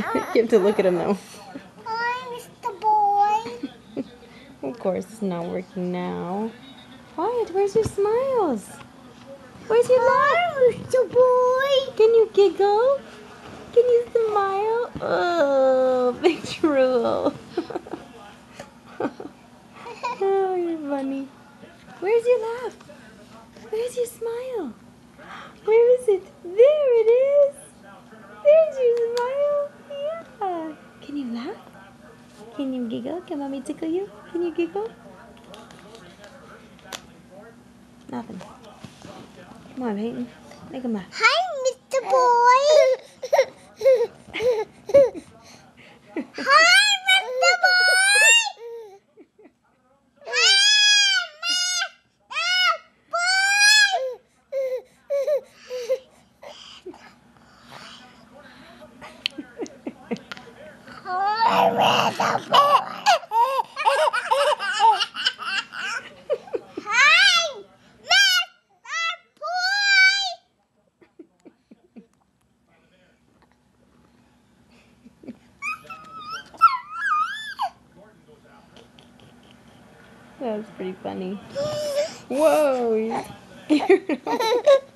You have to look at him though. Hi, Mr. Boy. Of course, it's not working now. Wyatt, where's your smiles? Where's your laugh? Hi, Mr. Boy. Can you giggle? Can you smile? Oh, big drool. Oh, you're funny. Where's your laugh? Where's your smile? Where is it? There it is. There's your smile. Yeah. Can you laugh? Can you giggle? Can mommy tickle you? Can you giggle? Nothing. Come on, Peyton. Make him laugh. Hi, Mr. Boy. Hi, Mr. Boy. Hi, Mr. Boy. That was pretty funny. Whoa, he's scared.